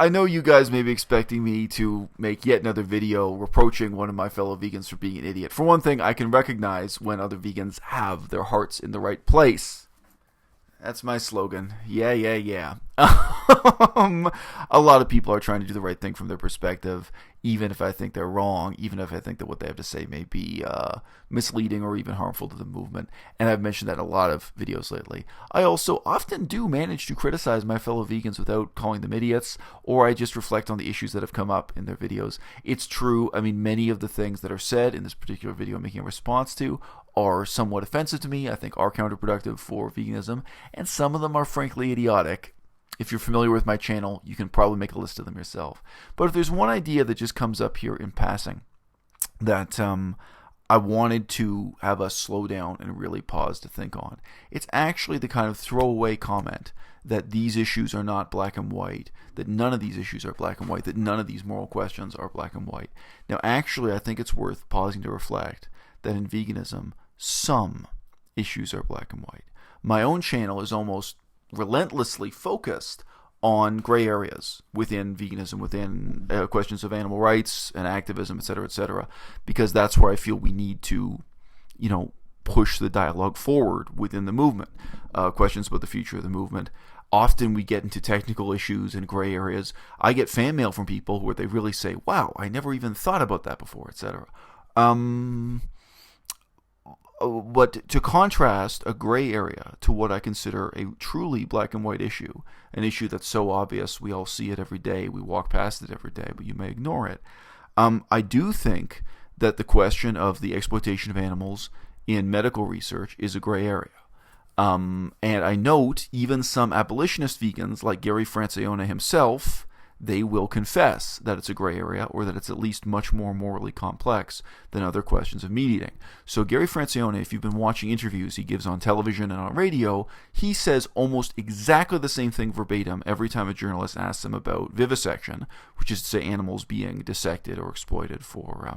I know you guys may be expecting me to make yet another video reproaching one of my fellow vegans for being an idiot. For one thing, I can recognize when other vegans have their hearts in the right place. That's my slogan. Yeah. A lot of people are trying to do the right thing from their perspective, even if I think they're wrong, even if I think that what they have to say may be misleading or even harmful to the movement. And I've mentioned that in a lot of videos lately. I also often do manage to criticize my fellow vegans without calling them idiots, or I just reflect on the issues that have come up in their videos. It's true, I mean, many of the things that are said in this particular video I'm making a response to are somewhat offensive to me, I think are counterproductive for veganism, and some of them are frankly idiotic. If you're familiar with my channel, you can probably make a list of them yourself. But if there's one idea that just comes up here in passing that I wanted to have us slow down and really pause to think on, it's actually the kind of throwaway comment that these issues are not black and white, that none of these issues are black and white, that none of these moral questions are black and white. Now, actually, I think it's worth pausing to reflect that in veganism, some issues are black and white. My own channel is almost relentlessly focused on gray areas within veganism, within questions of animal rights and activism, etc., because that's where I feel we need to, push the dialogue forward within the movement. Questions about the future of the movement. Often we get into technical issues and gray areas. I get fan mail from people where they really say, wow, I never even thought about that before, etc. But to contrast a gray area to what I consider a truly black and white issue, an issue that's so obvious, we all see it every day, we walk past it every day, but you may ignore it. I do think that the question of the exploitation of animals in medical research is a gray area. And I note even some abolitionist vegans like Gary Francione himself, they will confess that it's a gray area or that it's at least much more morally complex than other questions of meat eating. So Gary Francione, if you've been watching interviews he gives on television and on radio, he says almost exactly the same thing verbatim every time a journalist asks him about vivisection, which is to say animals being dissected or exploited for,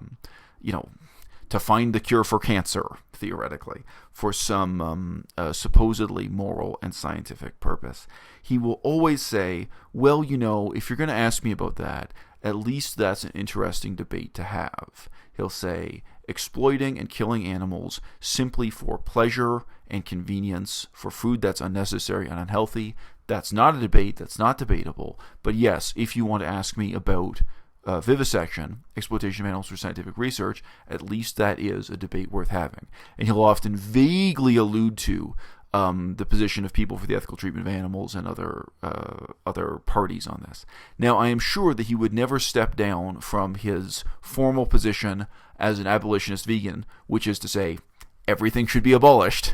to find the cure for cancer, theoretically, for some supposedly moral and scientific purpose. He will always say, well, if you're going to ask me about that, at least that's an interesting debate to have. He'll say, exploiting and killing animals simply for pleasure and convenience, for food that's unnecessary and unhealthy, that's not a debate, that's not debatable. But yes, if you want to ask me about vivisection, exploitation of animals for scientific research, at least that is a debate worth having. And he'll often vaguely allude to the position of People for the Ethical Treatment of Animals and other parties on this. Now, I am sure that he would never step down from his formal position as an abolitionist vegan, which is to say, everything should be abolished.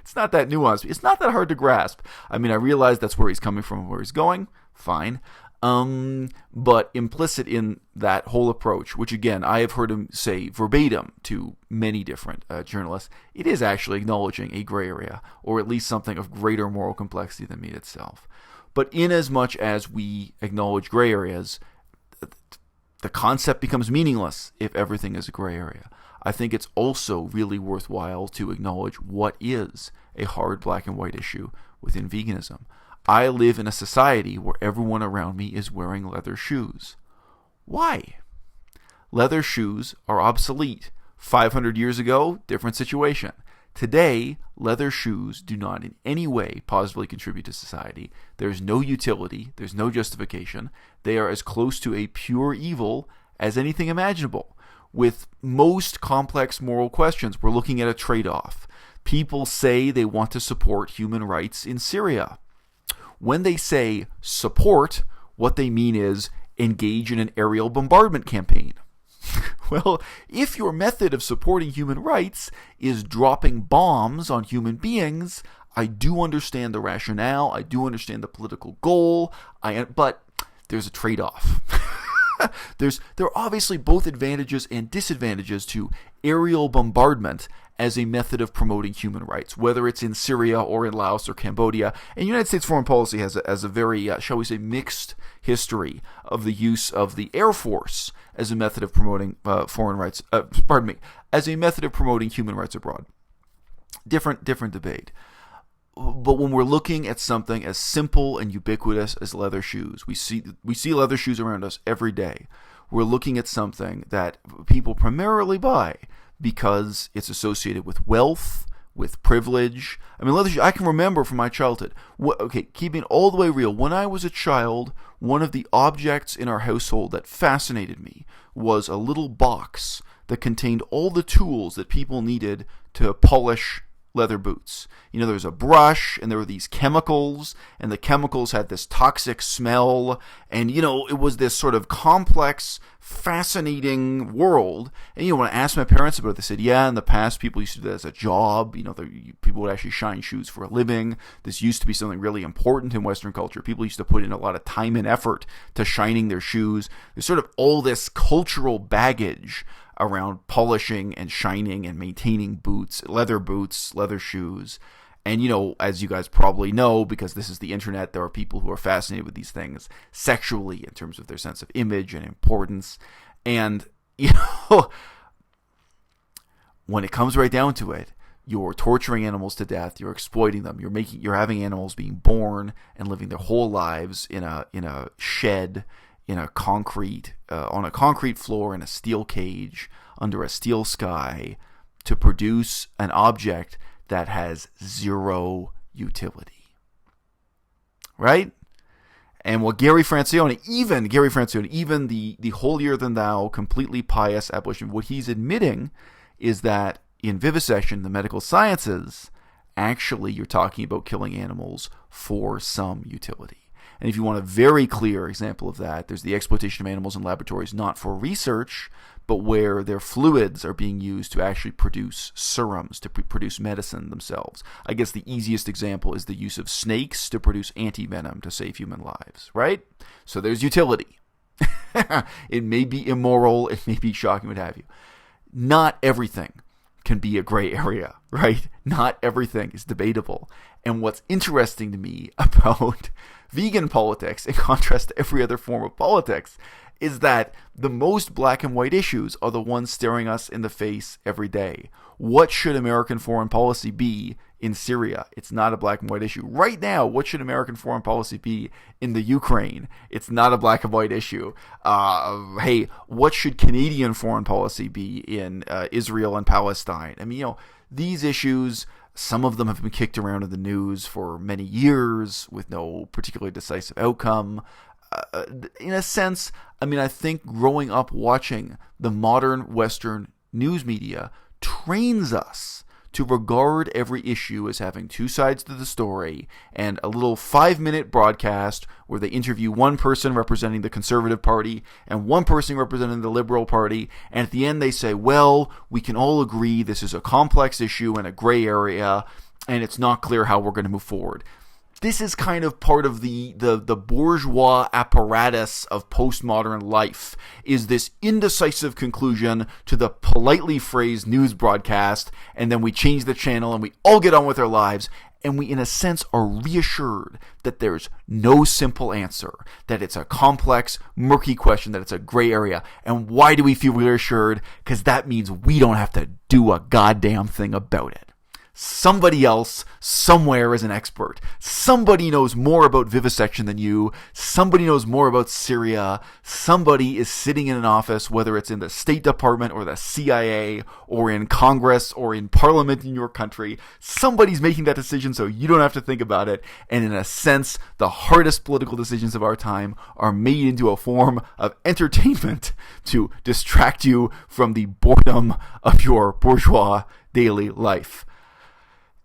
It's not that nuanced. It's not that hard to grasp. I mean, I realize that's where he's coming from and where he's going. Fine. But implicit in that whole approach, which again, I have heard him say verbatim to many different journalists, it is actually acknowledging a gray area, or at least something of greater moral complexity than meat itself. But in as much as we acknowledge gray areas, the concept becomes meaningless if everything is a gray area. I think it's also really worthwhile to acknowledge what is a hard black and white issue within veganism. I live in a society where everyone around me is wearing leather shoes. Why? Leather shoes are obsolete. 500 years ago, different situation. Today, leather shoes do not in any way positively contribute to society. There's no utility. There's no justification. They are as close to a pure evil as anything imaginable. With most complex moral questions, we're looking at a trade-off. People say they want to support human rights in Syria. When they say support, what they mean is engage in an aerial bombardment campaign. Well, if your method of supporting human rights is dropping bombs on human beings, I do understand the rationale, I do understand the political goal, but there's a trade-off. There are obviously both advantages and disadvantages to aerial bombardment as a method of promoting human rights, whether it's in Syria or in Laos or Cambodia. And United States foreign policy has a very, shall we say, mixed history of the use of the Air Force as a method of promoting as a method of promoting human rights abroad. Different debate. But when we're looking at something as simple and ubiquitous as leather shoes, we see leather shoes around us every day. We're looking at something that people primarily buy because it's associated with wealth, with privilege. I mean, leather shoes, I can remember from my childhood. Keeping it all the way real, when I was a child, one of the objects in our household that fascinated me was a little box that contained all the tools that people needed to polish leather boots. There was a brush, and there were these chemicals, and the chemicals had this toxic smell, and it was this sort of complex, fascinating world. And when I asked my parents about it, they said, yeah, in the past people used to do that as a job. People would actually shine shoes for a living. This used to be something really important in Western culture. People used to put in a lot of time and effort to shining their shoes. There's sort of all this cultural baggage around polishing and shining and maintaining boots, leather shoes. And, as you guys probably know, because this is the internet, there are people who are fascinated with these things sexually in terms of their sense of image and importance. And, when it comes right down to it, you're torturing animals to death, you're exploiting them, you're having animals being born and living their whole lives in a shed, in a concrete, on a concrete floor in a steel cage under a steel sky to produce an object that has zero utility. Right? And what Gary Francione, even the holier-than-thou, completely pious abolition, what he's admitting is that in vivisection, the medical sciences, actually you're talking about killing animals for some utility. And if you want a very clear example of that, there's the exploitation of animals in laboratories not for research, but where their fluids are being used to actually produce serums, to produce medicine themselves. I guess the easiest example is the use of snakes to produce antivenom to save human lives, right? So there's utility. It may be immoral, it may be shocking, what have you. Not everything can be a gray area, right? Not everything is debatable. And what's interesting to me about vegan politics, in contrast to every other form of politics, is that the most black and white issues are the ones staring us in the face every day. What should American foreign policy be in Syria? It's not a black and white issue. Right now, what should American foreign policy be in the Ukraine? It's not a black and white issue. Hey, what should Canadian foreign policy be in Israel and Palestine? I mean, these issues, some of them have been kicked around in the news for many years with no particularly decisive outcome. In a sense, I think growing up watching the modern Western news media trains us to regard every issue as having two sides to the story, and a little 5-minute broadcast where they interview one person representing the Conservative Party and one person representing the Liberal Party, and at the end they say, well, we can all agree this is a complex issue and a gray area, and it's not clear how we're going to move forward. This is kind of part of the bourgeois apparatus of postmodern life, is this indecisive conclusion to the politely phrased news broadcast, and then we change the channel and we all get on with our lives, and we in a sense are reassured that there's no simple answer, that it's a complex, murky question, that it's a gray area. And why do we feel reassured? Because that means we don't have to do a goddamn thing about it. Somebody else somewhere is an expert. Somebody knows more about vivisection than you. Somebody knows more about Syria. Somebody is sitting in an office, whether it's in the State Department or the CIA or in Congress or in Parliament in your country. Somebody's making that decision so you don't have to think about it. And in a sense, the hardest political decisions of our time are made into a form of entertainment to distract you from the boredom of your bourgeois daily life.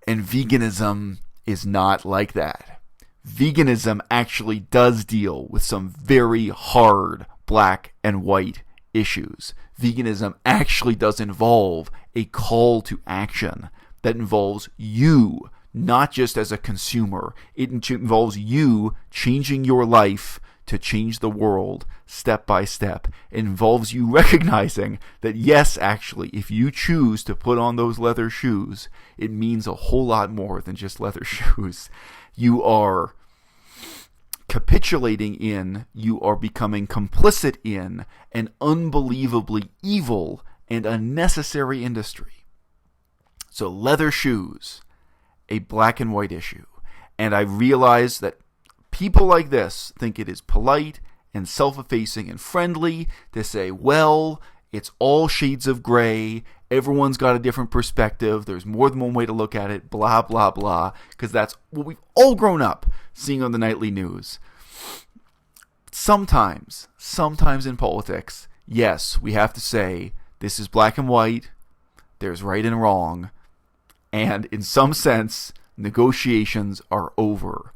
And veganism is not like that. Veganism actually does deal with some very hard black and white issues. Veganism actually does involve a call to action that involves you, not just as a consumer. It involves you changing your life to change the world step by step. It involves you recognizing that yes, actually, if you choose to put on those leather shoes, it means a whole lot more than just leather shoes. You are capitulating in, you are becoming complicit in an unbelievably evil and unnecessary industry. So leather shoes a black and white issue. And I realize that people like this think it is polite and self-effacing and friendly to say, well, it's all shades of gray. Everyone's got a different perspective. There's more than one way to look at it, blah, blah, blah. Because that's what we've all grown up seeing on the nightly news. Sometimes in politics, yes, we have to say, this is black and white, there's right and wrong, and in some sense, negotiations are over.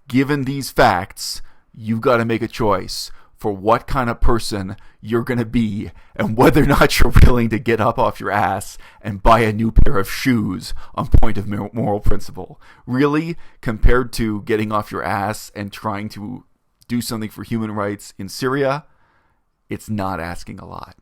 Given these facts, you've got to make a choice for what kind of person you're going to be and whether or not you're willing to get up off your ass and buy a new pair of shoes on point of moral principle. Really, compared to getting off your ass and trying to do something for human rights in Syria, it's not asking a lot.